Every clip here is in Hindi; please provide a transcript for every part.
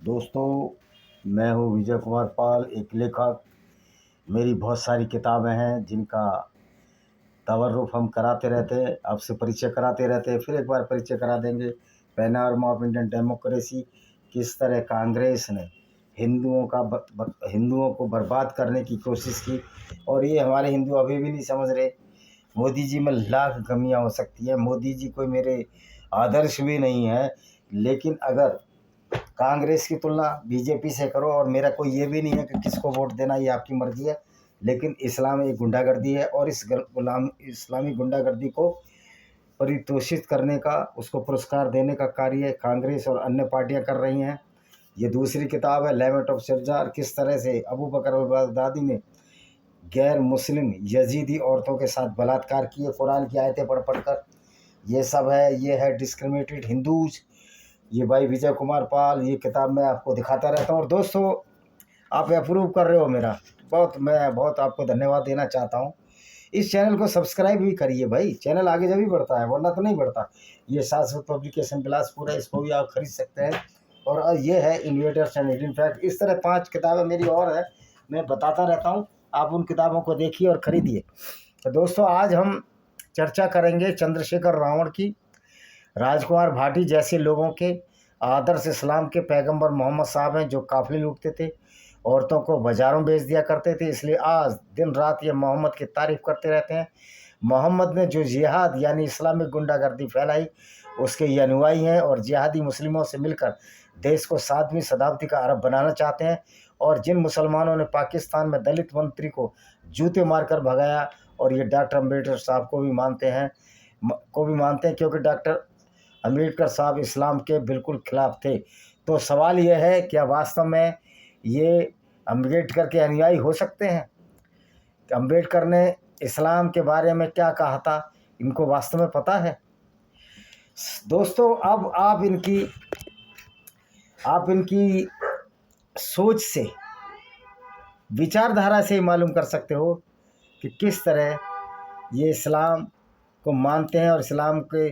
दोस्तों, मैं हूँ विजय कुमार पाल, एक लेखक। मेरी बहुत सारी किताबें हैं जिनका तवर्रुफ हम कराते रहते हैं, आपसे परिचय कराते रहते हैं, फिर एक बार परिचय करा देंगे। पैनोरमा ऑफ इंडियन डेमोक्रेसी, किस तरह कांग्रेस ने हिंदुओं को बर्बाद करने की कोशिश की, और ये हमारे हिंदू अभी भी नहीं समझ रहे। मोदी जी में लाख कमियां हो सकती है, मोदी जी कोई मेरे आदर्श भी नहीं है, लेकिन अगर कांग्रेस की तुलना बीजेपी से करो, और मेरा कोई ये भी नहीं है कि किसको वोट देना, ये आपकी मर्जी है, लेकिन इस्लाम एक गुंडागर्दी है, और इस इस्लामी गुंडागर्दी को परितोषित करने का, उसको पुरस्कार देने का कार्य कांग्रेस और अन्य पार्टियां कर रही हैं। ये दूसरी किताब है, लेमेंट ऑफ शज्जार, किस तरह से अबू बकर अल बगदादी ने गैर मुस्लिम यजीदी औरतों के साथ बलात्कार किए, कुरान की आयतें पढ़ पढ़ कर। ये सब है, ये है डिस्क्रिमिनेटेड हिंदूज। ये भाई विजय कुमार पाल, ये किताब मैं आपको दिखाता रहता हूँ। और दोस्तों, आप अप्रूव कर रहे हो मेरा, मैं बहुत आपको धन्यवाद देना चाहता हूँ। इस चैनल को सब्सक्राइब भी करिए भाई, चैनल आगे जब भी बढ़ता है, वरना तो नहीं बढ़ता। ये शाश्वत पब्लिकेशन बिलासपुर है, इसको भी आप खरीद सकते हैं। और ये है इन्वेडर्स एंड हिडन फैक्ट। इस तरह 5 किताबें मेरी और है, मैं बताता रहता हूँ, आप उन किताबों को देखिए और ख़रीदिए। तो दोस्तों, आज हम चर्चा करेंगे चंद्रशेखर रावण की, राजकुमार भाटी जैसे लोगों के। आदर्श इस्लाम के पैगंबर मोहम्मद साहब हैं, जो काफ़िले लूटते थे, औरतों को बाज़ारों बेच दिया करते थे, इसलिए आज दिन रात ये मोहम्मद की तारीफ़ करते रहते हैं। मोहम्मद ने जो जिहाद यानी इस्लामिक गुंडागर्दी फैलाई, उसके ये अनुयायी हैं, और जिहादी मुस्लिमों से मिलकर देश को 7वीं शताब्दी का अरब बनाना चाहते हैं। और जिन मुसलमानों ने पाकिस्तान में दलित मंत्री को जूते मारकर भगाया, और ये डॉक्टर अम्बेडकर साहब को भी मानते हैं, क्योंकि डॉक्टर अम्बेडकर साहब इस्लाम के बिल्कुल खिलाफ थे। तो सवाल यह है, क्या वास्तव में ये अम्बेडकर के अनुयायी हो सकते हैं? कि अम्बेडकर ने इस्लाम के बारे में क्या कहा था, इनको वास्तव में पता है? दोस्तों, अब आप इनकी सोच से, विचारधारा से मालूम कर सकते हो कि किस तरह ये इस्लाम को मानते हैं और इस्लाम के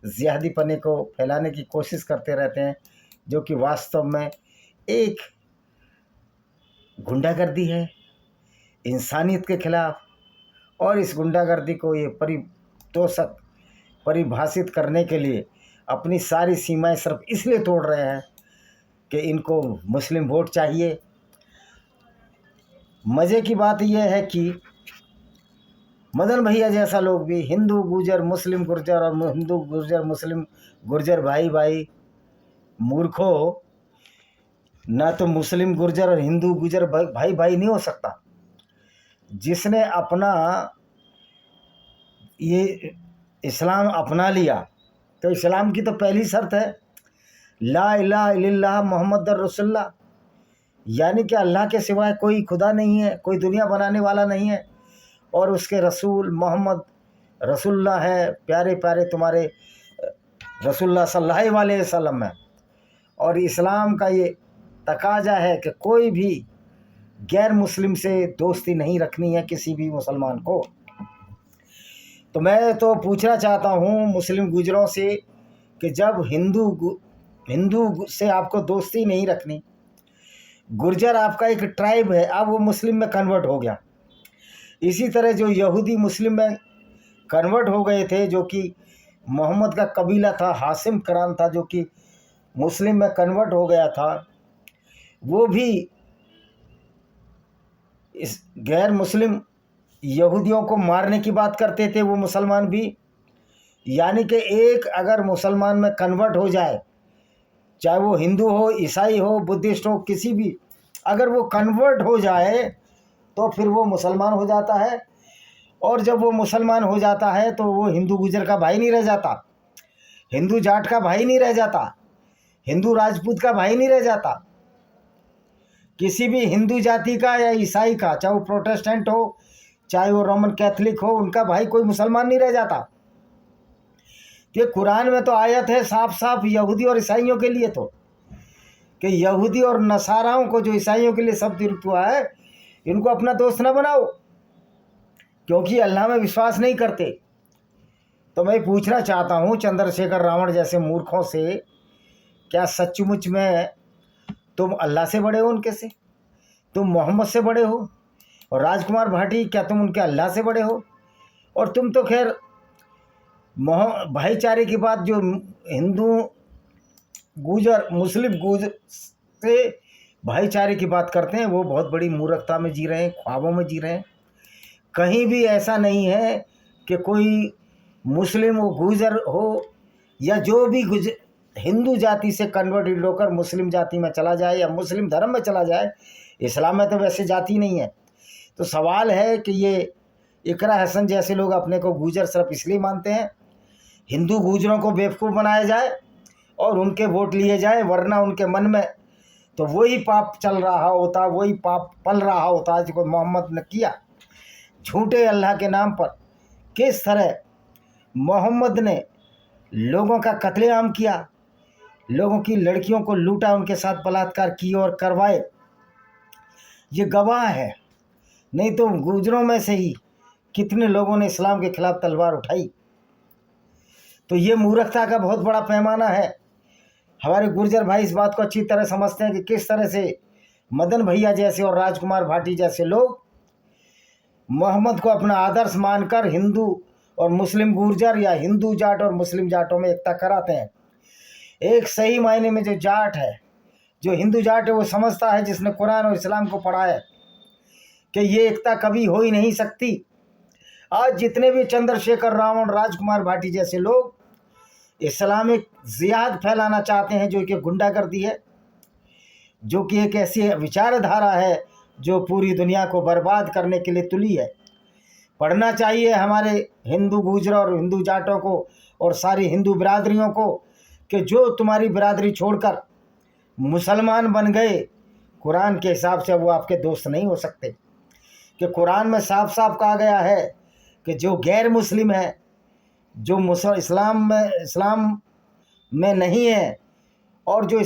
जिहादी पने को फैलाने की कोशिश करते रहते हैं, जो कि वास्तव में एक गुंडागर्दी है इंसानियत के खिलाफ। और इस गुंडागर्दी को ये परिभाषित करने के लिए अपनी सारी सीमाएं सिर्फ इसलिए तोड़ रहे हैं कि इनको मुस्लिम वोट चाहिए। मज़े की बात यह है कि मदन भैया जैसा लोग भी हिंदू गुर्जर मुस्लिम गुर्जर और हिंदू गुर्जर मुस्लिम गुर्जर भाई भाई, मूर्खों, ना तो मुस्लिम गुर्जर और हिंदू गुर्जर भाई भाई नहीं हो सकता। जिसने अपना ये इस्लाम अपना लिया, तो इस्लाम की तो पहली शर्त है ला इलाहा इल्लल्लाह मुहम्मद रसूलुल्लाह, यानी कि अल्लाह के सिवाय कोई खुदा नहीं है, कोई दुनिया बनाने वाला नहीं है, और उसके रसूल मोहम्मद रसूलुल्लाह है, प्यारे प्यारे तुम्हारे रसूलुल्लाह सल्लल्लाहु अलैहि वसल्लम है। और इस्लाम का ये तकाजा है कि कोई भी गैर मुस्लिम से दोस्ती नहीं रखनी है, किसी भी मुसलमान को। तो मैं तो पूछना चाहता हूँ मुस्लिम गुजरों से कि जब हिंदू से आपको दोस्ती नहीं रखनी, गुर्जर आपका एक ट्राइब है, अब वो मुस्लिम में कन्वर्ट हो गया। इसी तरह जो यहूदी मुस्लिम में कन्वर्ट हो गए थे, जो कि मोहम्मद का कबीला था, हाशिम करान था, जो कि मुस्लिम में कन्वर्ट हो गया था, वो भी इस गैर मुस्लिम यहूदियों को मारने की बात करते थे, वो मुसलमान भी। यानी कि एक अगर मुसलमान में कन्वर्ट हो जाए, चाहे वो हिंदू हो, ईसाई हो, बुद्धिस्ट हो, किसी भी, अगर वो कन्वर्ट हो जाए तो फिर वो मुसलमान हो जाता है। और जब वो मुसलमान हो जाता है तो वो हिंदू गुजर का भाई नहीं रह जाता, हिंदू जाट का भाई नहीं रह जाता, हिंदू राजपूत का भाई नहीं रह जाता। किसी भी हिंदू जाति का या ईसाई का, चाहे वो प्रोटेस्टेंट हो, चाहे वो रोमन कैथलिक हो, उनका भाई कोई मुसलमान नहीं रह जाता। कि कुरान में तो आयत है साफ साफ यहूदी और ईसाइयों के लिए, तो कि यहूदी और नसाराओं को, जो ईसाइयों के लिए शब्द प्रयुक्त हुआ है, इनको अपना दोस्त न बनाओ, क्योंकि अल्लाह में विश्वास नहीं करते। तो मैं पूछना चाहता हूँ चंद्रशेखर रावण जैसे मूर्खों से, क्या सचमुच में तुम अल्लाह से बड़े हो उनके से? तुम मोहम्मद से बड़े हो? और राजकुमार भाटी क्या तुम उनके अल्लाह से बड़े हो? और तुम तो खैर भाईचारे की बात जो हिंदू गुजर मुस्लिम गुजर से भाईचारे की बात करते हैं, वो बहुत बड़ी मूर्खता में जी रहे हैं, ख्वाबों में जी रहे हैं। कहीं भी ऐसा नहीं है कि कोई मुस्लिम हो, गुजर हो, या जो भी हिंदू जाति से कन्वर्टेड होकर मुस्लिम जाति में चला जाए या मुस्लिम धर्म में चला जाए। इस्लाम में तो वैसे जाति नहीं है। तो सवाल है कि ये इकरा हसन जैसे लोग अपने को गुजर सिर्फ इसलिए मानते हैं, हिंदू गुजरों को बेवकूफ़ बनाया जाए और उनके वोट लिए जाए, वरना उनके मन में तो वही पाप चल रहा होता, वही पाप पल रहा होता जो मोहम्मद ने किया। झूठे अल्लाह के नाम पर किस तरह मोहम्मद ने लोगों का कत्लेआम किया, लोगों की लड़कियों को लूटा, उनके साथ बलात्कार किए और करवाए, ये गवाह है। नहीं तो गुजरों में से ही कितने लोगों ने इस्लाम के खिलाफ तलवार उठाई। तो ये मूर्खता का बहुत बड़ा पैमाना है। हमारे गुर्जर भाई इस बात को अच्छी तरह समझते हैं कि किस तरह से मदन भैया जैसे और राजकुमार भाटी जैसे लोग मोहम्मद को अपना आदर्श मानकर हिंदू और मुस्लिम गुर्जर या हिंदू जाट और मुस्लिम जाटों में एकता कराते हैं। एक सही मायने में जो जाट है, जो हिंदू जाट है, वो समझता है, जिसने कुरान और इस्लाम को पढ़ा है, कि ये एकता कभी हो ही नहीं सकती। आज जितने भी चंद्रशेखर रावण, राजकुमार भाटी जैसे लोग इस्लामिक जिहाद फैलाना चाहते हैं, जो कि गुंडागर्दी है, जो कि एक ऐसी विचारधारा है जो पूरी दुनिया को बर्बाद करने के लिए तुली है। पढ़ना चाहिए हमारे हिंदू गुजरों और हिंदू जाटों को और सारी हिंदू बिरादरियों को कि जो तुम्हारी बिरादरी छोड़कर मुसलमान बन गए, कुरान के हिसाब से वो आपके दोस्त नहीं हो सकते। कि कुरान में साफ साफ कहा गया है कि जो गैर मुस्लिम है, जो इस्लाम में नहीं है, और जो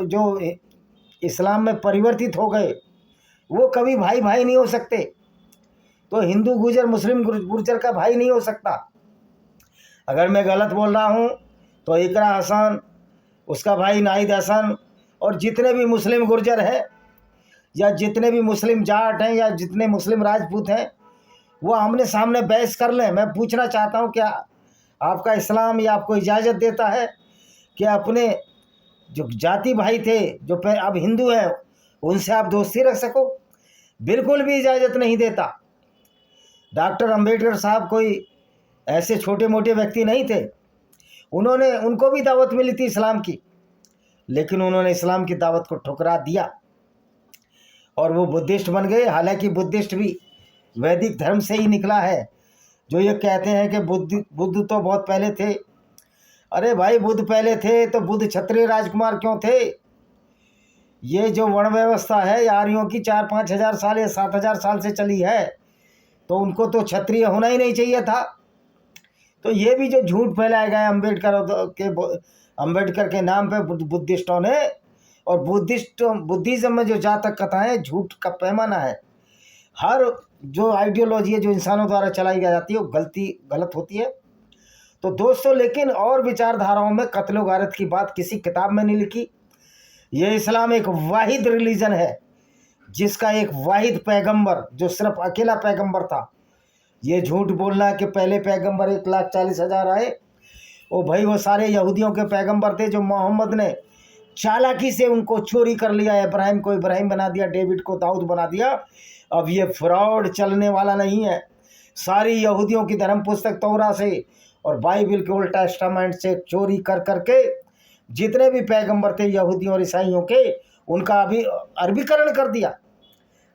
जो इस्लाम में परिवर्तित हो गए, वो कभी भाई भाई नहीं हो सकते। तो हिंदू गुजर मुस्लिम गुर्जर का भाई नहीं हो सकता। अगर मैं गलत बोल रहा हूँ तो इकरा हसन, उसका भाई नाहिद हसन, और जितने भी मुस्लिम गुर्जर हैं या जितने भी मुस्लिम जाट हैं या जितने मुस्लिम राजपूत हैं, वो आमने सामने बहस कर लें। मैं पूछना चाहता हूँ, क्या आपका इस्लाम या आपको इजाज़त देता है कि अपने जो जाति भाई थे, जो अब हिंदू हैं, उनसे आप दोस्ती रख सको? बिल्कुल भी इजाज़त नहीं देता। डॉक्टर अंबेडकर साहब कोई ऐसे छोटे मोटे व्यक्ति नहीं थे। उनको भी दावत मिली थी इस्लाम की, लेकिन उन्होंने इस्लाम की दावत को ठुकरा दिया और वो बुद्धिस्ट बन गए। हालांकि बुद्धिस्ट भी वैदिक धर्म से ही निकला है। जो ये कहते हैं कि बुद्ध तो बहुत पहले थे, अरे भाई, बुद्ध पहले थे तो बुद्ध क्षत्रिय राजकुमार क्यों थे? ये जो वर्ण व्यवस्था है आर्यों की 4-5 हज़ार साल या 7 हज़ार साल से चली है, तो उनको तो क्षत्रिय होना ही नहीं चाहिए था। तो ये भी जो झूठ फैलाया गया अम्बेडकर के नाम पे बुद्धिस्टों ने, और बुद्धिज़्म में जो जातक कथाएं, झूठ का पैमाना है। हर जो आइडियोलॉजी है जो इंसानों द्वारा चलाई जाती है वो गलत होती है। तो दोस्तों, लेकिन और विचारधाराओं में कत्ल गारत की बात किसी किताब में नहीं लिखी। ये इस्लाम एक वाहिद रिलीजन है जिसका एक वाहिद पैगंबर, जो सिर्फ अकेला पैगंबर था। ये झूठ बोलना कि पहले पैगंबर 1,40,000 आए, ओ भाई, वो सारे यहूदियों के पैगंबर थे जो मोहम्मद ने चालाकी से उनको चोरी कर लिया। इब्राहिम को इब्राहिम बना दिया, डेविड को दाऊद बना दिया। अब ये फ्रॉड चलने वाला नहीं है। सारी यहूदियों की धर्म पुस्तक तौरा से और बाइबल के ओल्ड टेस्टामेंट से चोरी कर करके जितने भी पैगंबर थे यहूदियों और ईसाइयों के, उनका अभी अरबीकरण कर दिया।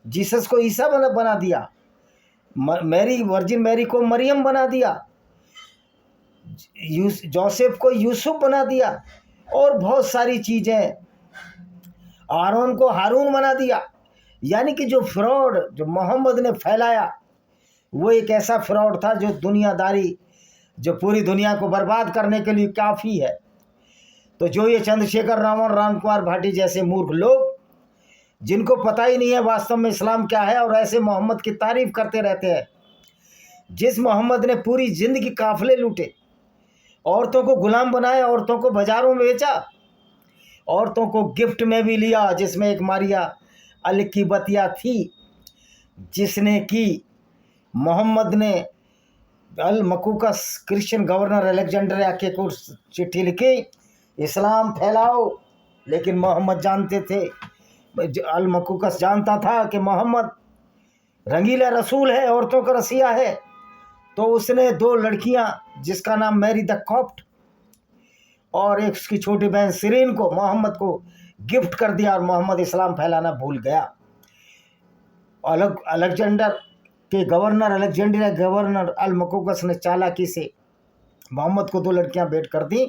जीसस को ईसा बना दिया, वर्जिन मैरी को मरियम बना दिया, जोसेफ को यूसुफ बना दिया, और बहुत सारी चीज़ें, आरोन को हारून बना दिया। यानी कि जो फ्रॉड जो मोहम्मद ने फैलाया, वो एक ऐसा फ्रॉड था जो दुनियादारी, जो पूरी दुनिया को बर्बाद करने के लिए काफ़ी है। तो जो ये चंद्रशेखर रावण, रामकुमार भाटी जैसे मूर्ख लोग, जिनको पता ही नहीं है वास्तव में इस्लाम क्या है, और ऐसे मोहम्मद की तारीफ करते रहते हैं, जिस मोहम्मद ने पूरी ज़िंदगी काफ़िले लूटे, औरतों को गुलाम बनाया, औरतों को बाज़ारों में बेचा, औरतों को गिफ्ट में भी लिया, जिसमें एक मारिया अल किबतिया थी, जिसने कि मोहम्मद ने अल मकूकस क्रिश्चियन गवर्नर अलेक्जेंड्रिया के को चिट्ठी लिखी, इस्लाम फैलाओ। लेकिन मोहम्मद जानते थे, अल मकूकस जानता था कि मोहम्मद रंगीला रसूल है, औरतों का रसिया है। तो उसने 2 लड़कियां, जिसका नाम मैरी द कॉप्ट और एक उसकी छोटी बहन सिरीन को मोहम्मद को गिफ्ट कर दिया, और मोहम्मद इस्लाम फैलाना भूल गया। अलेक्जेंडर के गवर्नर अलेक्जेंड्रिया गवर्नर अल मकूकस ने चालाकी से मोहम्मद को 2 लड़कियां भेंट कर दी,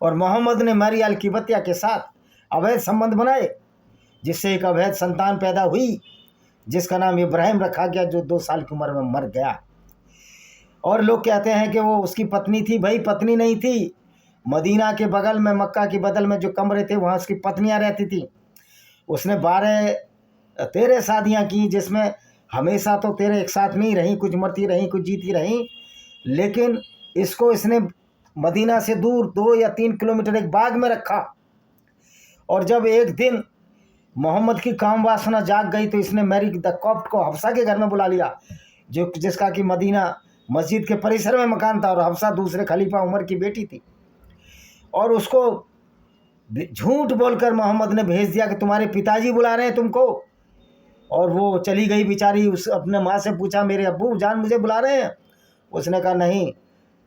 और मोहम्मद ने मैरी अल किबतिया के साथ अवैध संबंध बनाए, जिससे एक अवैध संतान पैदा हुई, जिसका नाम इब्राहिम रखा गया, जो 2 साल की उम्र में मर गया। और लोग कहते हैं कि वो उसकी पत्नी थी। भाई पत्नी नहीं थी, मदीना के बगल में मक्का की बदल में जो कमरे थे वहाँ उसकी पत्नियाँ रहती थी। उसने 12-13 शादियाँ की, जिसमें हमेशा तो 13 एक साथ नहीं रहीं, कुछ मरती रहीं कुछ जीती रहीं। लेकिन इसने मदीना से दूर 2 या 3 किलोमीटर एक बाग में रखा, और जब एक दिन मोहम्मद की काम वासना जाग गई तो इसने मैरी द कॉप्ट को हफ्सा के घर में बुला लिया, जिसका कि मदीना मस्जिद के परिसर में मकान था, और हफ्सा दूसरे खलीफा उमर की बेटी थी। और उसको झूठ बोलकर मोहम्मद ने भेज दिया कि तुम्हारे पिताजी बुला रहे हैं तुमको, और वो चली गई बेचारी। उस अपने माँ से पूछा, मेरे अब्बू जान मुझे बुला रहे हैं? उसने कहा नहीं,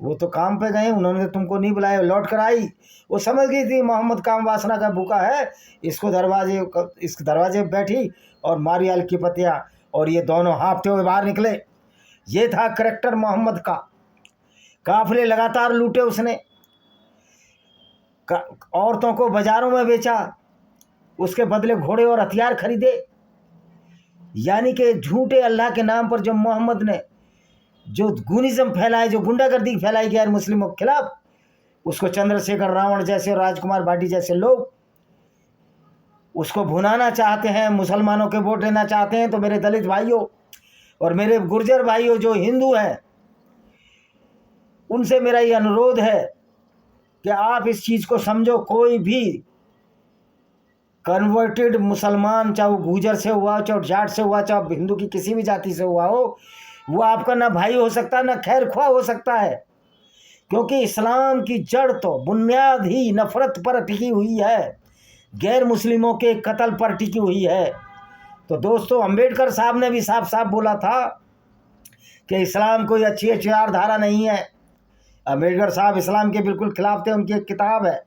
वो तो काम पे गए, उन्होंने तुमको नहीं बुलाया। लौट कर आई, वो समझ गई थी मोहम्मद काम वासना का भूखा है, इस दरवाजे पे बैठी, और मारी अल किबतिया और ये दोनों हाँफते हुए बाहर निकले। ये था करैक्टर मोहम्मद का। काफिले लगातार लूटे उसने, औरतों को बाजारों में बेचा, उसके बदले घोड़े और हथियार खरीदे। यानी कि झूठे अल्लाह के नाम पर जो मोहम्मद ने जो गुनिज्म फैलाए, जो गुंडागर्दी फैलाई गैर मुस्लिमों के खिलाफ, उसको चंद्रशेखर रावण जैसे और राजकुमार भाटी जैसे लोग उसको भुनाना चाहते हैं, मुसलमानों के वोट लेना चाहते हैं। तो मेरे दलित भाइयों और मेरे गुर्जर भाइयों जो हिंदू हैं, उनसे मेरा ये अनुरोध है कि आप इस चीज़ को समझो। कोई भी कन्वर्टेड मुसलमान, चाहे वो गुजर से हुआ, चाहे जाट से हुआ, चाहे हिंदू की किसी भी जाति से हुआ हो, वो आपका ना भाई हो सकता, ना खैर ख्वाह हो सकता है। क्योंकि इस्लाम की जड़ तो बुनियाद ही नफरत पर टिकी हुई है, गैर मुस्लिमों के कत्ल पर टिकी हुई है। तो दोस्तों, अंबेडकर साहब ने भी साफ साफ बोला था कि इस्लाम कोई अच्छी विचारधारा नहीं है। अंबेडकर साहब इस्लाम के बिल्कुल खिलाफ थे। उनकी एक किताब है,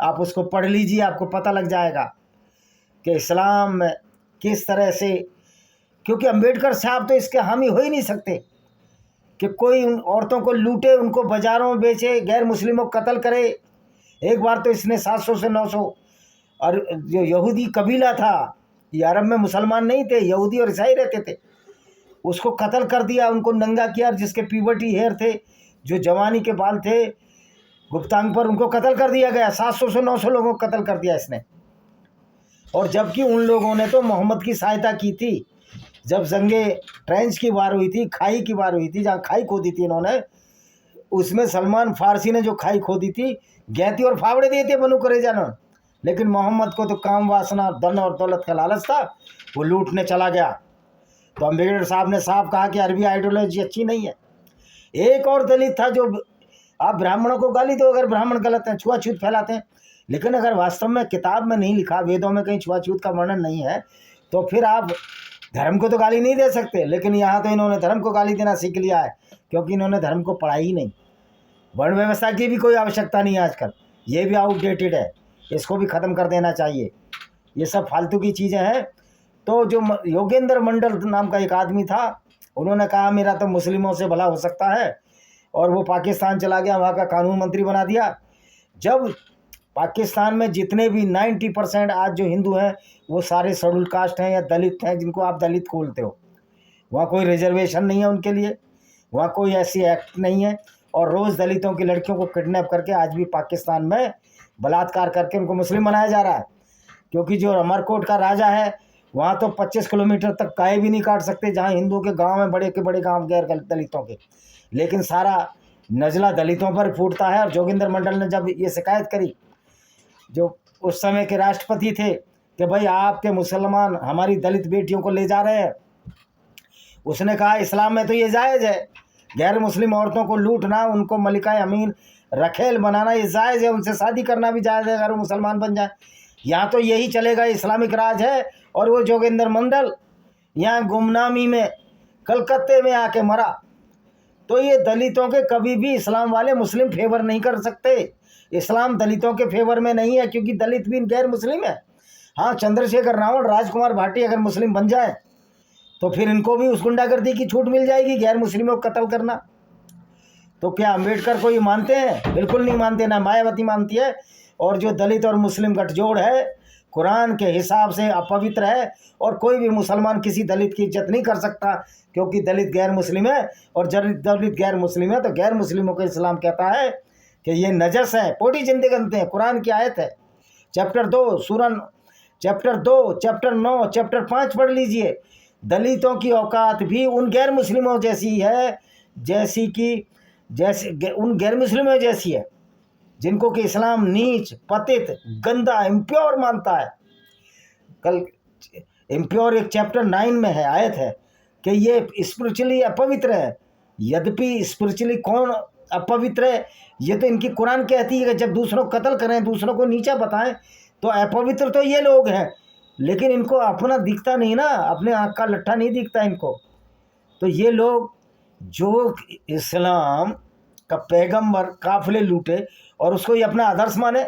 आप उसको पढ़ लीजिए, आपको पता लग जाएगा कि इस्लाम में किस तरह से, क्योंकि अंबेडकर साहब तो इसके हामी हो ही नहीं सकते कि कोई उन औरतों को लूटे, उनको बाज़ारों में बेचे, गैर मुस्लिमों को कत्ल करे। एक बार तो इसने 700 से 900, और जो यहूदी कबीला था, ये अरब में मुसलमान नहीं थे, यहूदी और ईसाई रहते थे, उसको कत्ल कर दिया, उनको नंगा किया। और जिसके प्यूबर्टी हेयर थे, जो जवानी के बाल थे गुप्तांग पर, उनको कत्ल कर दिया गया। 700 से 900 लोगों को कत्ल कर दिया इसने। और जबकि उन लोगों ने तो मोहम्मद की सहायता की थी। जब जंगे ट्रेंच की वार हुई थी, खाई की वार हुई थी, जहाँ खाई खोदी थी इन्होंने, उसमें सलमान फारसी ने जो खाई खोदी थी, गैती और फावड़े दिए थे बनु कुरैज़ा ने। लेकिन मोहम्मद को तो काम वासना, धन और दौलत का लालच था, वो लूटने चला गया। तो अम्बेडकर साहब ने साफ कहा कि अरबी आइडियोलॉजी अच्छी नहीं है। एक और दलित था, जो आप ब्राह्मणों को गाली दो अगर ब्राह्मण गलत हैं, छुआछूत फैलाते हैं, लेकिन अगर वास्तव में किताब में नहीं लिखा, वेदों में कहीं छुआछूत का वर्णन नहीं है, तो फिर आप धर्म को तो गाली नहीं दे सकते। लेकिन यहाँ तो इन्होंने धर्म को गाली देना सीख लिया है, क्योंकि इन्होंने धर्म को पढ़ा ही नहीं। वर्ण व्यवस्था की भी कोई आवश्यकता नहीं है आजकल, ये भी आउटडेटेड है, इसको भी ख़त्म कर देना चाहिए। ये सब फालतू की चीज़ें हैं। तो जो योगेंद्र मंडल नाम का एक आदमी था, उन्होंने कहा मेरा तो मुस्लिमों से भला हो सकता है, और वो पाकिस्तान चला गया, वहाँ का कानून मंत्री बना दिया। जब पाकिस्तान में जितने भी 90% आज जो हिंदू हैं, वो सारे शेड्यूल कास्ट हैं या दलित हैं, जिनको आप दलित बोलते हो। वहाँ कोई रिजर्वेशन नहीं है उनके लिए, वहाँ कोई ऐसी एक्ट नहीं है। और रोज़ दलितों की लड़कियों को किडनैप करके आज भी पाकिस्तान में बलात्कार करके उनको मुस्लिम बनाया जा रहा है। क्योंकि जो अमरकोट का राजा है, वहाँ तो 25 किलोमीटर तक गाय भी नहीं काट सकते, जहाँ हिंदुओं के गांव में, बड़े के बड़े गांव गैर दलितों के, लेकिन सारा नजला दलितों पर फूटता है। और जोगिंदर मंडल ने जब ये शिकायत करी, जो उस समय के राष्ट्रपति थे कि भाई आपके मुसलमान हमारी दलित बेटियों को ले जा रहे हैं। उसने कहा इस्लाम में तो ये जायज़ है, गैर मुस्लिम औरतों को लूटना, उनको मलिका अमीन रखेल बनाना ये जायज़ है, उनसे शादी करना भी जायज़ है अगर वो मुसलमान बन जाए। यहाँ तो यही चलेगा, इस्लामिक राज है। और वो जोगेंद्र मंडल यहाँ गुमनामी में कलकत्ते में आके मरा। तो ये दलितों के कभी भी इस्लाम वाले मुस्लिम फेवर नहीं कर सकते। इस्लाम दलितों के फेवर में नहीं है, क्योंकि दलित भी गैर मुस्लिम है। हाँ, चंद्रशेखर रावण, राजकुमार भाटी अगर मुस्लिम बन जाए तो फिर इनको भी उस गुंडागर्दी की छूट मिल जाएगी, गैर मुस्लिमों को कत्ल करना। तो क्या अम्बेडकर को ये मानते हैं? बिल्कुल नहीं मानते, ना मायावती मानती है। और जो दलित और मुस्लिम गठजोड़ है कुरान के हिसाब से अपवित्र है, और कोई भी मुसलमान किसी दलित की इज्जत नहीं कर सकता, क्योंकि दलित गैर मुस्लिम है। और दलित गैर मुस्लिम है तो गैर मुस्लिमों को इस्लाम कहता है कि ये नजस है, पोटी जिंदे करते हैं। कुरान की आयत है, चैप्टर 2 सूरन, चैप्टर 2 चैप्टर 9 चैप्टर 5 पढ़ लीजिए। दलितों की औकात भी उन गैर मुस्लिमों जैसी है जैसे उन गैर मुस्लिमों जैसी है जिनको कि इस्लाम नीच, पतित, गंदा, इम्प्योर मानता है। कल इम्प्योर एक चैप्टर 9 में है, आयत है कि ये स्पिरिचुअली अपवित्र है। यद्यपि स्पिरिचुअली कौन अपवित्र है, ये तो इनकी कुरान कहती है कि जब दूसरों को कत्ल करें, दूसरों को नीचा बताएं, तो अपवित्र तो ये लोग हैं। लेकिन इनको अपना दिखता नहीं ना, अपने आँख का लट्ठा नहीं दिखता इनको। तो ये लोग जो इस्लाम का पैगंबर काफिले लूटे और उसको ये अपना आदर्श माने,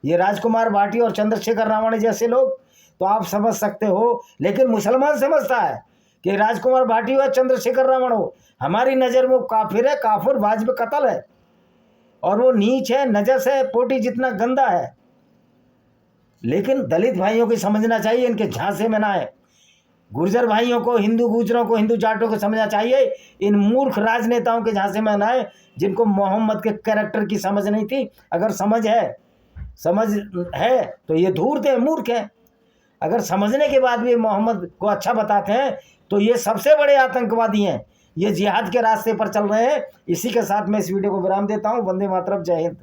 ये राजकुमार भाटी और चंद्रशेखर रावण जैसे लोग, तो आप समझ सकते हो। लेकिन मुसलमान समझता है कि राजकुमार भाटी हो, चंद्रशेखर रावण हो, हमारी नज़र में वो काफिर है, काफिर वाजिब कत्ल है, और वो नीच है, नजस है, पोटी जितना गंदा है। लेकिन दलित भाइयों को समझना चाहिए, इनके झांसे में ना आए। गुर्जर भाइयों को, हिंदू गुजरों को, हिंदू जाटों को समझना चाहिए, इन मूर्ख राजनेताओं के झांसे में ना आए जिनको मोहम्मद के कैरेक्टर की समझ नहीं थी। अगर समझ है तो ये धूर्त है, मूर्ख है। अगर समझने के बाद भी मोहम्मद को अच्छा बताते हैं तो ये सबसे बड़े आतंकवादी हैं, ये जिहाद के रास्ते पर चल रहे हैं। इसी के साथ मैं इस वीडियो को विराम देता हूँ। वंदे मातरम, जय हिंद।